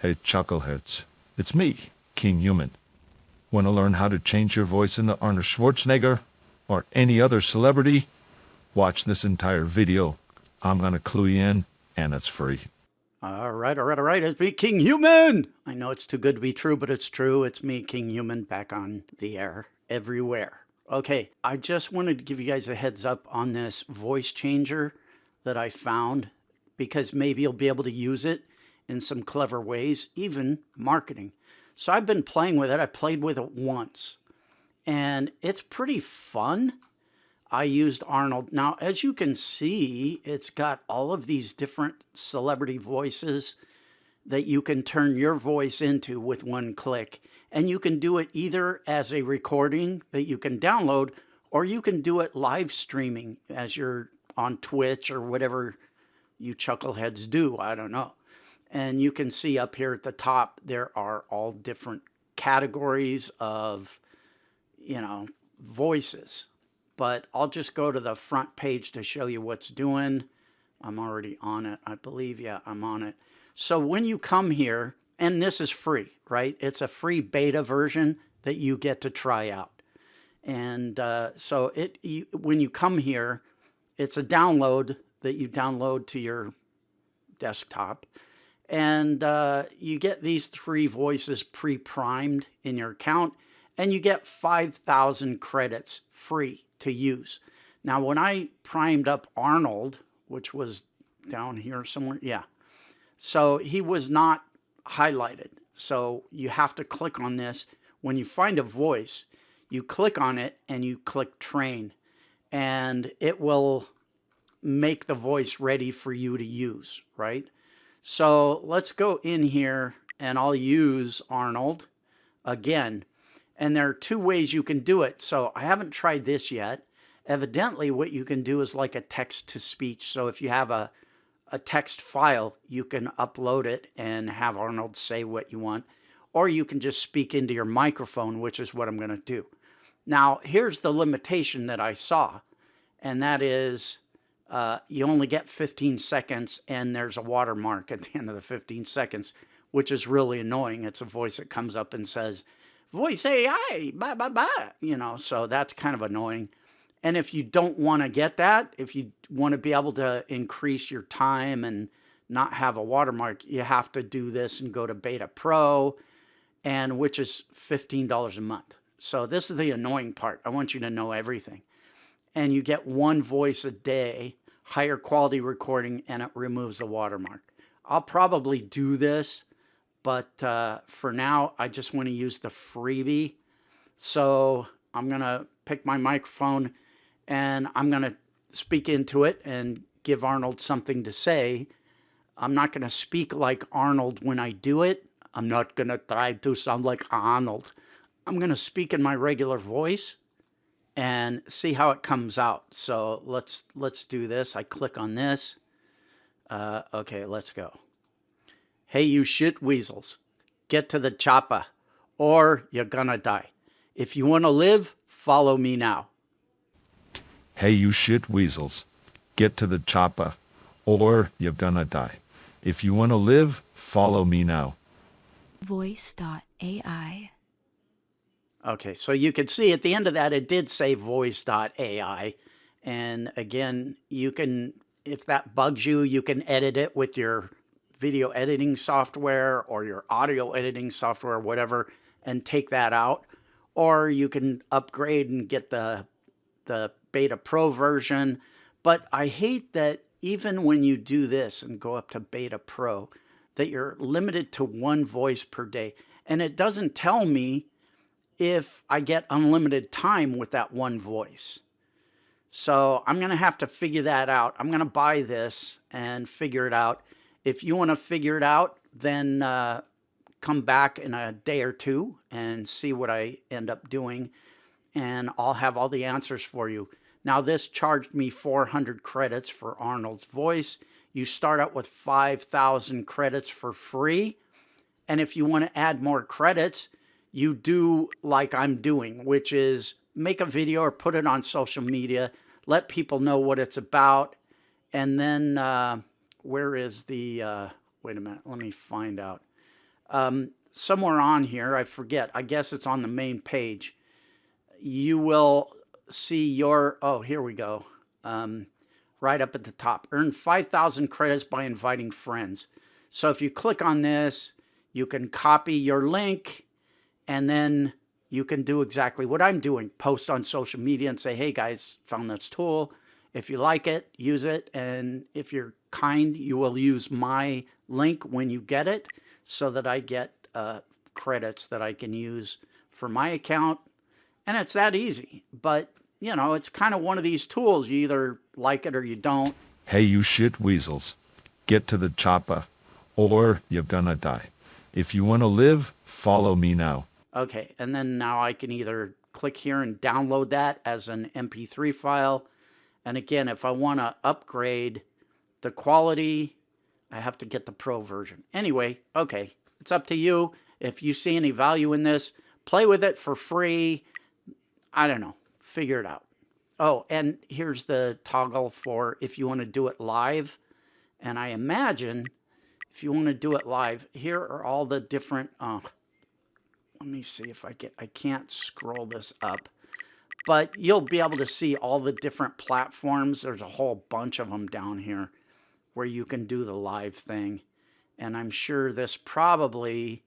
Hey, chuckleheads. It's me, Kinghuman. Want to learn how to change your voice into Arnold Schwarzenegger or any other celebrity? Watch this entire video. I'm going to clue you in, and it's free. All right. It's me, Kinghuman. I know it's too good to be true, but it's true. It's me, Kinghuman, back on the air everywhere. Okay, I just wanted to give you guys a heads up on this voice changer that I found, because maybe you'll be able to use it in some clever ways, even marketing. So I've been playing with it. I played with it once, and it's pretty fun. I used Arnold. Now, as you can see, it's got all of these different celebrity voices that you can turn your voice into with one click. And you can do it either as a recording that you can download, or you can do it live streaming as you're on Twitch or whatever you chuckleheads do. I don't know. And you can see up here at the top, there are all different categories of, voices. But I'll just go to the front page to show you what's doing. I'm already on it, I believe. Yeah, I'm on it. So when you come here, and this is free, right? It's a free beta version that you get to try out. And so when you come here, it's a download that you download to your desktop. And you get these 3 voices pre-primed in your account, and you get 5,000 credits free to use. Now, when I primed up Arnold, which was down here somewhere, yeah. So he was not highlighted. So you have to click on this. When you find a voice, you click on it and you click train, and it will make the voice ready for you to use, right? So let's go in here and I'll use Arnold again. And there are 2 ways you can do it. So I haven't tried this yet. Evidently, what you can do is like a text to speech. So if you have a text file, you can upload it and have Arnold say what you want. Or you can just speak into your microphone, which is what I'm going to do. Now, here's the limitation that I saw. And that is you only get 15 seconds, and there's a watermark at the end of the 15 seconds, which is really annoying. It's a voice that comes up and says, voice AI, blah, blah, blah, so that's kind of annoying. And if you don't want to get that, if you want to be able to increase your time and not have a watermark, you have to do this and go to Beta Pro, and which is $15 a month. So this is the annoying part. I want you to know everything. And you get 1 voice a day, higher quality recording, and it removes the watermark. I'll probably do this, but for now, I just want to use the freebie. So I'm going to pick my microphone, and I'm going to speak into it and give Arnold something to say. I'm not going to speak like Arnold when I do it. I'm not going to try to sound like Arnold. I'm going to speak in my regular voice and see how it comes out. So let's do this. I click on this. Okay, let's go. Hey, you shit weasels, get to the chopper, or you're gonna die. If you want to live, follow me now. Hey, you shit weasels. Get to the chopper, or you're gonna die. If you want to live, follow me now. Voice.ai. Okay, so you can see at the end of that, it did say voice.ai. And again, you can, if that bugs you, you can edit it with your video editing software or your audio editing software, whatever, and take that out. Or you can upgrade and get the Beta Pro version. But I hate that even when you do this and go up to Beta Pro, that you're limited to 1 voice per day. And it doesn't tell me if I get unlimited time with that 1 voice. So I'm going to have to figure that out. I'm going to buy this and figure it out. If you want to figure it out, then come back in a day or 2 and see what I end up doing, and I'll have all the answers for you. Now, this charged me 400 credits for Arnold's voice. You start out with 5,000 credits for free, and if you want to add more credits, you do like I'm doing, which is make a video or put it on social media, let people know what it's about, and then where is the, wait a minute, let me find out. Somewhere on here, I forget, I guess it's on the main page, you will see your, oh, here we go. Right up at the top. Earn 5,000 credits by inviting friends. So if you click on this, you can copy your link, and then you can do exactly what I'm doing. Post on social media and say, hey guys, found this tool. If you like it, use it. And if you're kind, you will use my link when you get it so that I get credits that I can use for my account. And it's that easy. But, you know, it's kind of one of these tools. You either like it or you don't. Hey, you shit weasels. Get to the chopper, or you're gonna die. If you want to live, follow me now. Okay, and then now I can either click here and download that as an MP3 file. And again, if I want to upgrade the quality, I have to get the Pro version. Anyway, okay, it's up to you. If you see any value in this, play with it for free. I don't know, figure it out. Oh, and here's the toggle for if you want to do it live. And I imagine if you want to do it live, here are all the different, let me see if I can't scroll this up, but you'll be able to see all the different platforms. There's a whole bunch of them down here where you can do the live thing. And I'm sure this probably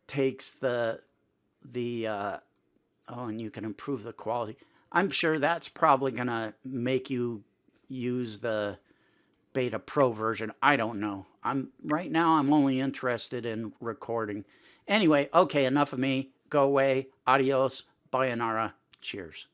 takes oh, and you can improve the quality. I'm sure that's probably going to make you use the Beta Pro version. I don't know. Right now I'm only interested in recording. Anyway, okay, enough of me. Go away. Adios. Bayonara. Cheers.